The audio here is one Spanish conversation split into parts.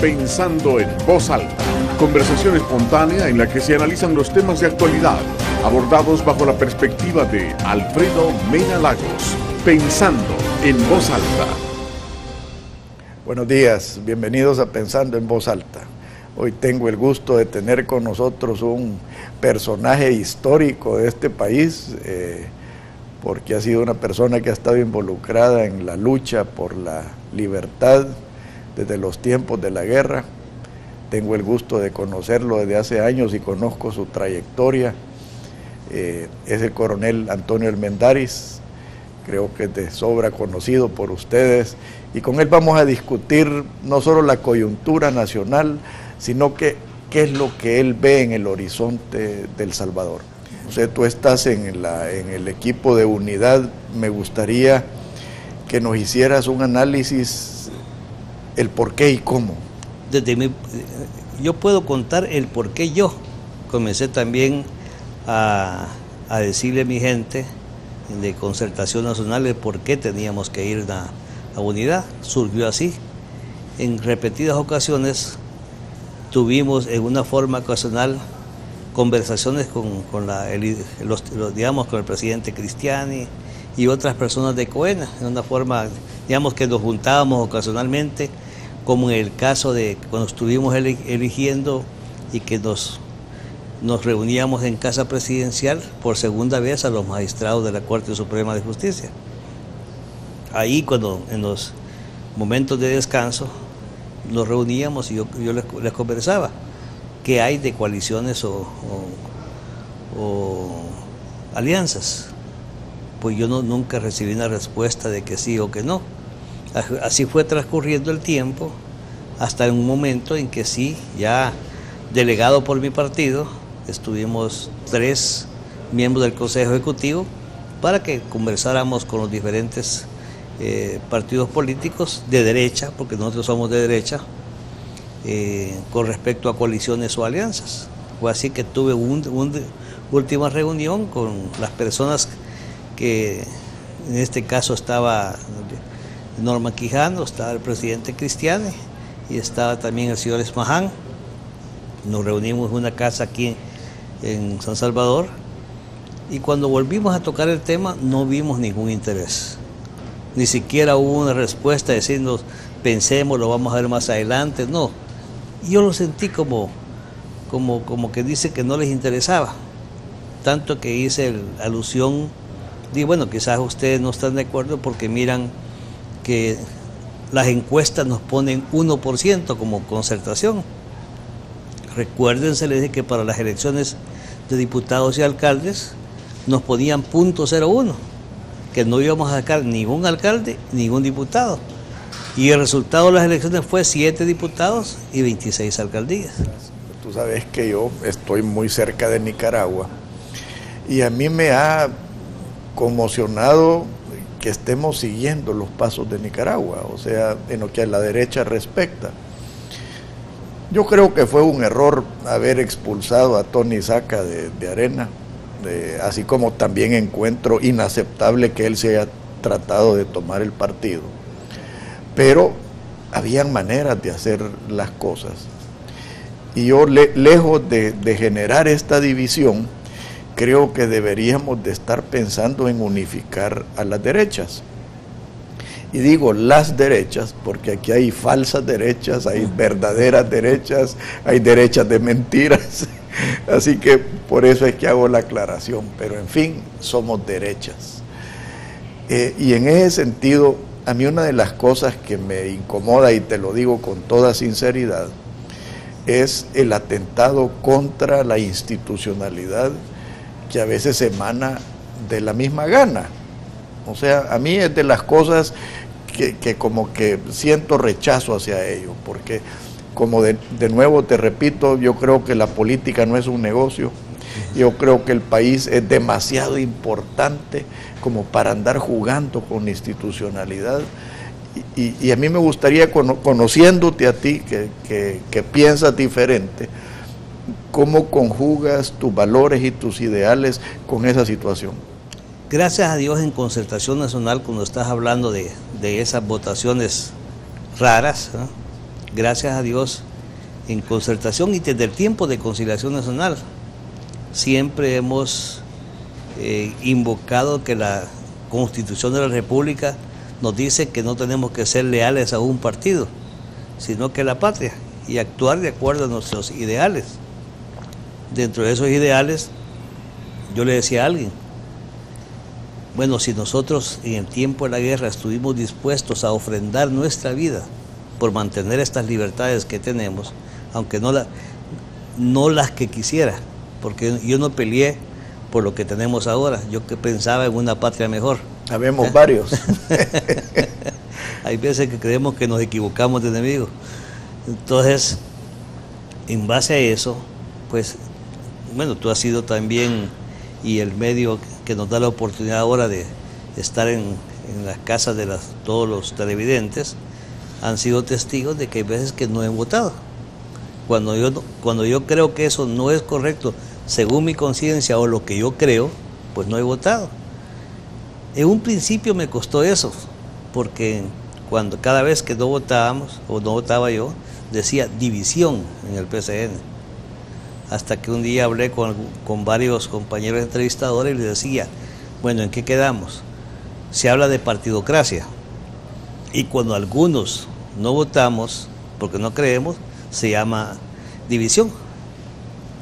Pensando en Voz Alta, conversación espontánea en la que se analizan los temas de actualidad, abordados bajo la perspectiva de Alfredo Mena Lagos. Pensando en Voz Alta. Buenos días, bienvenidos a Pensando en Voz Alta. Hoy tengo el gusto de tener con nosotros un personaje histórico de este país, porque ha sido una persona que ha estado involucrada en la lucha por la libertad desde los tiempos de la guerra. Tengo el gusto de conocerlo desde hace años y conozco su trayectoria. Es el coronel Antonio Armendáriz, creo que es de sobra conocido por ustedes, y con él vamos a discutir no solo la coyuntura nacional, sino que qué es lo que él ve en el horizonte del Salvador. O sea, tú estás en el equipo de unidad. Me gustaría que nos hicieras un análisis, el por qué y cómo. Yo puedo contar el por qué yo comencé también a decirle a mi gente de Concertación Nacional el por qué teníamos que ir a unidad. Surgió así. En repetidas ocasiones tuvimos en una forma ocasional conversaciones con el presidente Cristiani y otras personas de COENA, en una forma, digamos, que nos juntábamos ocasionalmente, como en el caso de cuando estuvimos eligiendo y que nos reuníamos en Casa Presidencial por segunda vez a los magistrados de la Corte Suprema de Justicia. Ahí, cuando en los momentos de descanso nos reuníamos y yo les conversaba qué hay de coaliciones o alianzas. Pues yo nunca recibí una respuesta de que sí o que no. Así fue transcurriendo el tiempo hasta un momento en que sí, ya delegado por mi partido, estuvimos 3 miembros del Consejo Ejecutivo para que conversáramos con los diferentes partidos políticos de derecha, porque nosotros somos de derecha, con respecto a coaliciones o alianzas. Fue así que tuve una última reunión con las personas que en este caso estaba Norma Quijano, estaba el presidente Cristiani y estaba también el señor Esmaján. Nos reunimos en una casa aquí en San Salvador y cuando volvimos a tocar el tema no vimos ningún interés. Ni siquiera hubo una respuesta diciendo pensemos, lo vamos a ver más adelante, no. Yo lo sentí como que dice que no les interesaba, tanto que hice alusión, digo, bueno, quizás ustedes no están de acuerdo porque miran que las encuestas nos ponen 1% como Concertación. Recuérdense, les dije que para las elecciones de diputados y alcaldes nos ponían 0.01, que no íbamos a sacar ningún alcalde, ningún diputado. Y el resultado de las elecciones fue 7 diputados y 26 alcaldías. Tú sabes que yo estoy muy cerca de Nicaragua y a mí me ha conmocionado que estemos siguiendo los pasos de Nicaragua, o sea, en lo que a la derecha respecta. Yo creo que fue un error haber expulsado a Tony Saca de Arena, así como también encuentro inaceptable que él se haya tratado de tomar el partido. Pero habían maneras de hacer las cosas. Y yo, lejos de generar esta división, creo que deberíamos de estar pensando en unificar a las derechas. Y digo las derechas, porque aquí hay falsas derechas, hay verdaderas derechas, hay derechas de mentiras. Así que por eso es que hago la aclaración. Pero en fin, somos derechas. Y en ese sentido, a mí una de las cosas que me incomoda, y te lo digo con toda sinceridad, es el atentado contra la institucionalidad que a veces emana de la misma gana. O sea, a mí es de las cosas que como que siento rechazo hacia ello, porque como de nuevo te repito, yo creo que la política no es un negocio. Yo creo que el país es demasiado importante como para andar jugando con institucionalidad. Y a mí me gustaría, conociéndote a ti, que piensas diferente, ¿cómo conjugas tus valores y tus ideales con esa situación? Gracias a Dios, en Concertación Nacional, cuando estás hablando de esas votaciones raras, ¿no?, gracias a Dios, en concertación y desde el tiempo de Conciliación Nacional, siempre hemos invocado que la Constitución de la República nos dice que no tenemos que ser leales a un partido, sino que a la patria, y actuar de acuerdo a nuestros ideales. Dentro de esos ideales, yo le decía a alguien, bueno, si nosotros en el tiempo de la guerra estuvimos dispuestos a ofrendar nuestra vida por mantener estas libertades que tenemos, aunque no las que quisiera, porque yo no peleé por lo que tenemos ahora, yo que pensaba en una patria mejor. Habemos varios. Hay veces que creemos que nos equivocamos de enemigo. Entonces, en base a eso, pues, bueno, tú has sido también, y el medio que nos da la oportunidad ahora de estar en las casas de todos los televidentes, han sido testigos de que hay veces que no he votado. Cuando yo creo que eso no es correcto, según mi conciencia o lo que yo creo, pues no he votado. En un principio me costó eso, porque cada vez que no votábamos, o no votaba yo, decía división en el PCN. Hasta que un día hablé con varios compañeros entrevistadores y les decía, bueno, ¿en qué quedamos? Se habla de partidocracia, y cuando algunos no votamos porque no creemos, se llama división.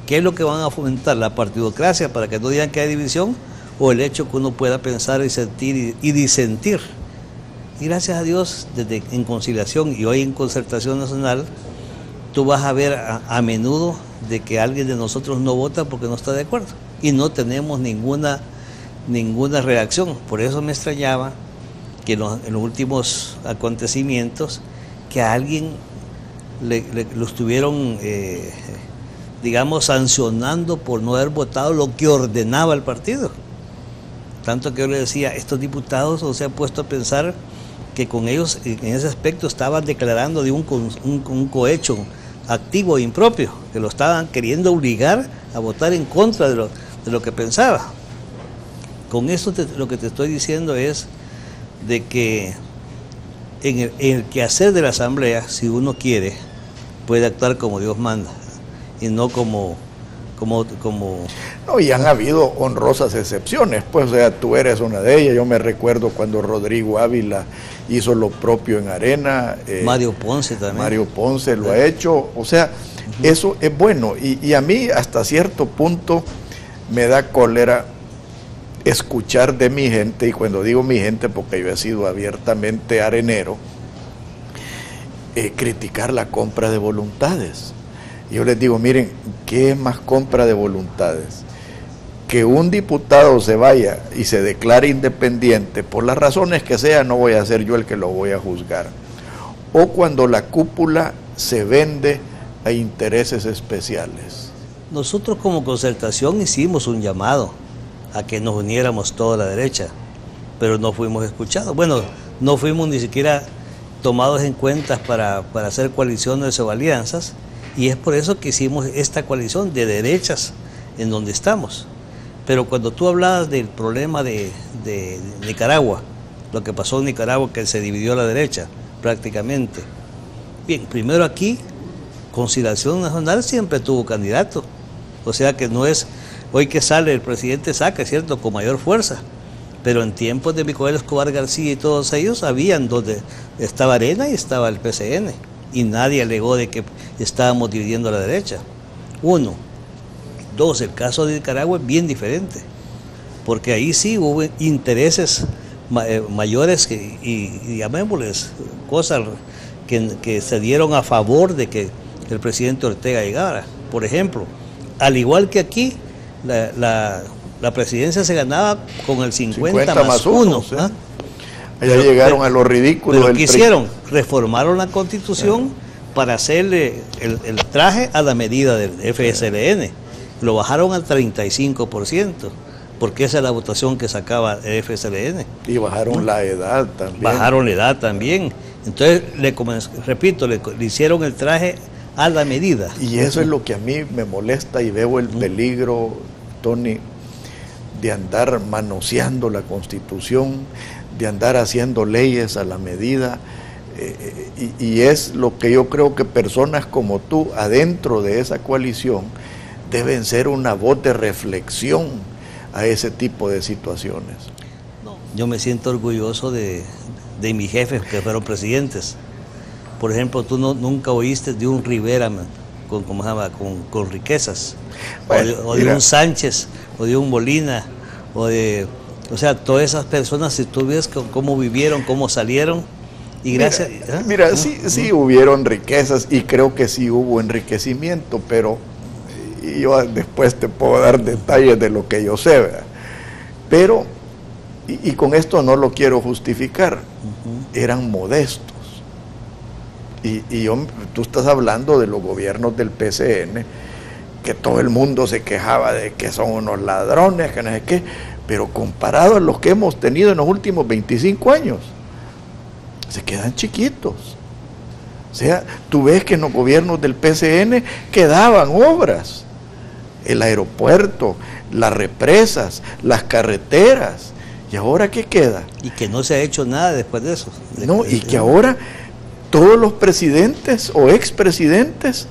¿Qué es lo que van a fomentar? ¿La partidocracia para que no digan que hay división, o el hecho que uno pueda pensar y sentir y disentir? Y gracias a Dios, desde en Conciliación y hoy en Concertación Nacional, tú vas a ver a menudo de que alguien de nosotros no vota porque no está de acuerdo, y no tenemos ninguna reacción. Por eso me extrañaba que en los últimos acontecimientos, que a alguien lo estuvieron, digamos, sancionando por no haber votado lo que ordenaba el partido. Tanto que yo le decía, estos diputados no se han puesto a pensar que con ellos en ese aspecto estaban declarando de un cohecho activo e impropio, que lo estaban queriendo obligar a votar en contra de lo que pensaba. Con esto lo que te estoy diciendo es de que en el quehacer de la Asamblea, si uno quiere, puede actuar como Dios manda, y no como... No, y han habido honrosas excepciones, pues, o sea, tú eres una de ellas. Yo me recuerdo cuando Rodrigo Ávila hizo lo propio en Arena. Mario Ponce también. Mario Ponce lo ha hecho, o sea, eso es bueno, y a mí hasta cierto punto me da cólera escuchar de mi gente, y cuando digo mi gente porque yo he sido abiertamente arenero, criticar la compra de voluntades. Yo les digo, miren, ¿qué es más compra de voluntades? Que un diputado se vaya y se declare independiente, por las razones que sea, no voy a ser yo el que lo voy a juzgar. O cuando la cúpula se vende a intereses especiales. Nosotros como Concertación hicimos un llamado a que nos uniéramos toda la derecha, pero no fuimos escuchados. Bueno, no fuimos ni siquiera tomados en cuenta para hacer coaliciones o alianzas, y es por eso que hicimos esta coalición de derechas en donde estamos. Pero cuando tú hablabas del problema de Nicaragua, lo que pasó en Nicaragua, que se dividió a la derecha prácticamente. Bien, primero aquí, Conciliación Nacional siempre tuvo candidato. O sea que no es hoy que sale el presidente saca, ¿cierto?, con mayor fuerza. Pero en tiempos de Micoel Escobar García y todos ellos, habían donde estaba Arena y estaba el PCN. Y nadie alegó de que estábamos dividiendo a la derecha. Uno. Dos, el caso de Nicaragua es bien diferente, porque ahí sí hubo intereses mayores y llamémosles cosas que se dieron a favor de que el presidente Ortega llegara. Por ejemplo, al igual que aquí, la presidencia se ganaba con el 50 más 1. Sí. Allá llegaron a lo ridículo. Pero ¿qué hicieron? Reformaron la Constitución para hacerle el traje a la medida del FSLN. Lo bajaron al 35%, porque esa es la votación que sacaba el FSLN. Y bajaron la edad también. Bajaron la edad también. Entonces, repito, le hicieron el traje a la medida. Y eso es lo que a mí me molesta, y veo el peligro, Tony, de andar manoseando la Constitución, de andar haciendo leyes a la medida, y es lo que yo creo que personas como tú, adentro de esa coalición, deben ser una voz de reflexión a ese tipo de situaciones. Yo me siento orgulloso de mis jefes que fueron presidentes. Por ejemplo, tú nunca oíste de un Rivera con riquezas, bueno, o de un Sánchez, o de un Molina, o sea, todas esas personas, si tú ves cómo vivieron, cómo salieron, y gracias... Mira, sí hubieron riquezas, y creo que sí hubo enriquecimiento, pero yo después te puedo dar detalles de lo que yo sé, ¿verdad? Pero, y con esto no lo quiero justificar, eran modestos. Y tú estás hablando de los gobiernos del PCN, que todo el mundo se quejaba de que son unos ladrones, que no sé qué, pero comparado a los que hemos tenido en los últimos 25 años, se quedan chiquitos. O sea, tú ves que en los gobiernos del PCN quedaban obras, el aeropuerto, las represas, las carreteras, ¿y ahora qué queda? Y que no se ha hecho nada después de eso. No, y que ahora todos los presidentes o expresidentes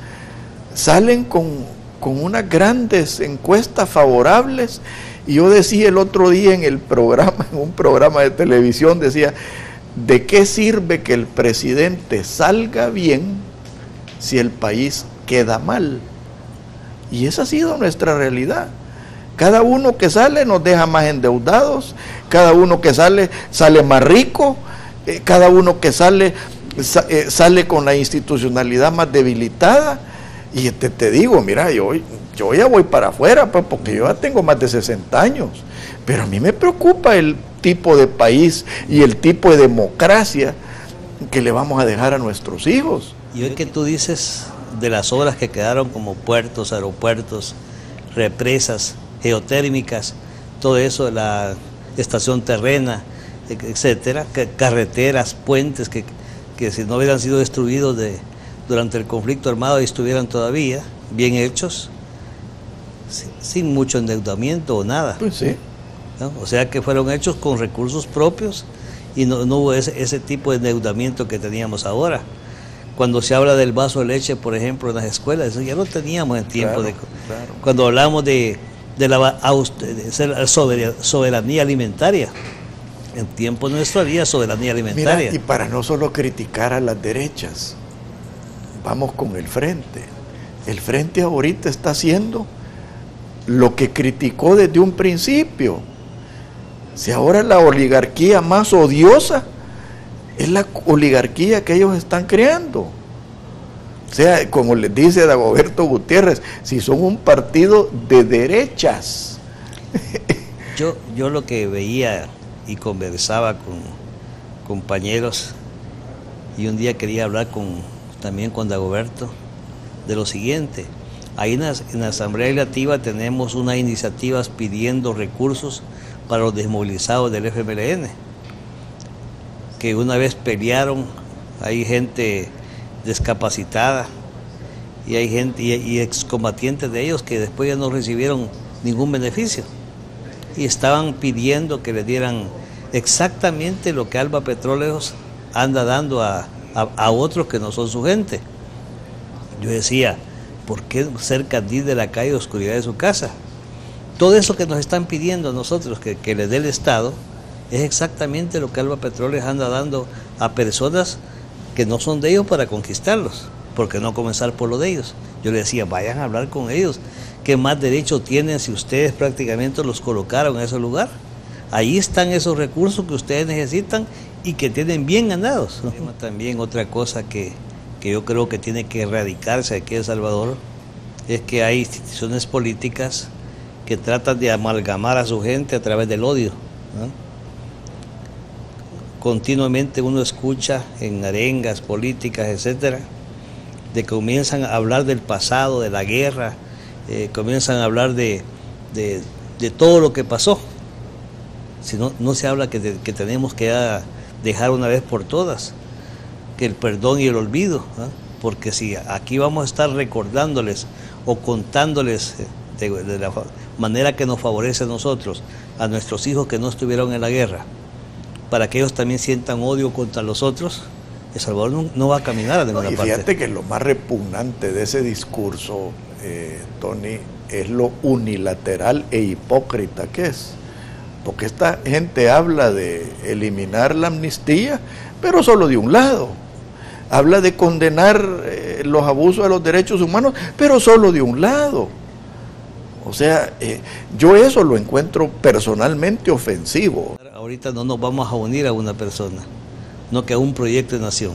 salen con unas grandes encuestas favorables, y yo decía el otro día en un programa de televisión, decía, ¿de qué sirve que el presidente salga bien si el país queda mal? Y esa ha sido nuestra realidad. Cada uno que sale nos deja más endeudados, cada uno que sale más rico, cada uno que sale con la institucionalidad más debilitada. Y te digo, mira, yo ya voy para afuera, pues, porque yo ya tengo más de 60 años, pero a mí me preocupa el tipo de país y el tipo de democracia que le vamos a dejar a nuestros hijos. Y hoy que tú dices de las obras que quedaron, como puertos, aeropuertos, represas, geotérmicas, todo eso, de la estación terrena, etcétera, carreteras, puentes que si no hubieran sido destruidos durante el conflicto armado y estuvieran todavía bien hechos, sin mucho endeudamiento o nada. Pues sí. ¿No? O sea que fueron hechos con recursos propios y no hubo ese tipo de endeudamiento que teníamos ahora. Cuando se habla del vaso de leche, por ejemplo, en las escuelas, eso ya no teníamos en tiempo. Claro. Cuando hablamos de la soberanía alimentaria, en tiempo nuestro había soberanía alimentaria. Mira, y para no solo criticar a las derechas, vamos con el Frente. El Frente ahorita está haciendo lo que criticó desde un principio. Si ahora la oligarquía más odiosa es la oligarquía que ellos están creando. O sea, como les dice Dagoberto Gutiérrez, si son un partido de derechas. Yo lo que veía y conversaba con compañeros, y un día quería hablar también con Dagoberto, de lo siguiente. Ahí en la Asamblea Legislativa tenemos unas iniciativas pidiendo recursos para los desmovilizados del FMLN, que una vez pelearon, hay gente discapacitada y hay gente y excombatientes de ellos que después ya no recibieron ningún beneficio y estaban pidiendo que le dieran exactamente lo que Alba Petróleos anda dando a otros que no son su gente. Yo decía, ¿por qué ser candil de la calle oscuridad de su casa? Todo eso que nos están pidiendo a nosotros que le dé el Estado es exactamente lo que Alba Petróleos anda dando a personas que no son de ellos para conquistarlos. ¿Por qué no comenzar por lo de ellos? Yo le decía, vayan a hablar con ellos. ¿Qué más derecho tienen si ustedes prácticamente los colocaron en ese lugar? Ahí están esos recursos que ustedes necesitan y que tienen bien ganados. También otra cosa que yo creo que tiene que erradicarse aquí en El Salvador es que hay instituciones políticas que tratan de amalgamar a su gente a través del odio, ¿no? Continuamente uno escucha en arengas políticas, etcétera, de que comienzan a hablar del pasado, de la guerra, comienzan a hablar de todo lo que pasó. Si no se habla que tenemos que dejar una vez por todas, que el perdón y el olvido, ¿no? Porque si aquí vamos a estar recordándoles o contándoles de la manera que nos favorece a nosotros, a nuestros hijos que no estuvieron en la guerra, para que ellos también sientan odio contra los otros, El Salvador no va a caminar a ninguna parte. Fíjate que lo más repugnante de ese discurso, Tony, es lo unilateral e hipócrita que es. Porque esta gente habla de eliminar la amnistía, pero solo de un lado. Habla de condenar los abusos de los derechos humanos, pero solo de un lado. O sea, yo eso lo encuentro personalmente ofensivo. Ahorita no nos vamos a unir a una persona, no que a un proyecto de nación.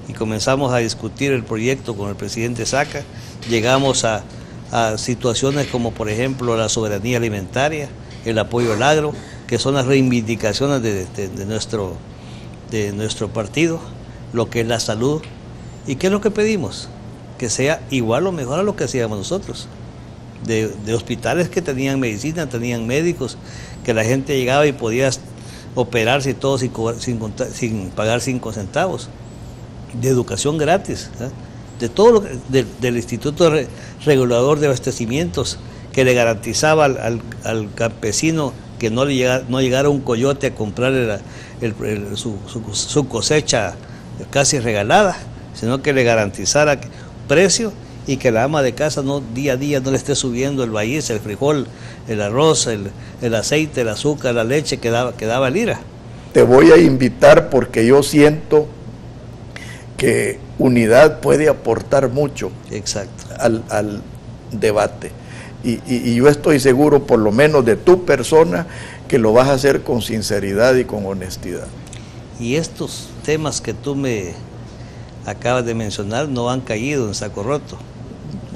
Y comenzamos a discutir el proyecto con el presidente Saca, llegamos a situaciones como por ejemplo la soberanía alimentaria, el apoyo al agro, que son las reivindicaciones de nuestro partido, lo que es la salud. ¿Y qué es lo que pedimos? Que sea igual o mejor a lo que hacíamos nosotros. De hospitales que tenían medicina, tenían médicos, que la gente llegaba y podía operarse y todo sin pagar 5 centavos, de educación gratis, ¿eh? De todo del Instituto Regulador de Abastecimientos, que le garantizaba al campesino que no llegara un coyote a comprar su cosecha casi regalada, sino que le garantizara precio, y que la ama de casa día a día no le esté subiendo el maíz, el frijol, el arroz, el aceite, el azúcar, la leche que daba lira. Te voy a invitar porque yo siento que unidad puede aportar mucho. Exacto. al debate. Y yo estoy seguro, por lo menos de tu persona, que lo vas a hacer con sinceridad y con honestidad. Y estos temas que tú me acabas de mencionar no han caído en saco roto.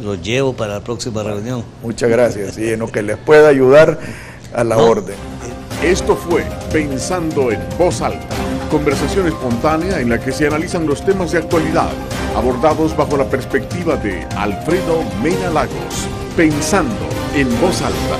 Los llevo para la próxima reunión. Muchas gracias. Y en lo que les pueda ayudar, a la orden. Esto fue Pensando en Voz Alta, conversación espontánea en la que se analizan los temas de actualidad, abordados bajo la perspectiva de Alfredo Mena Lagos. Pensando en Voz Alta.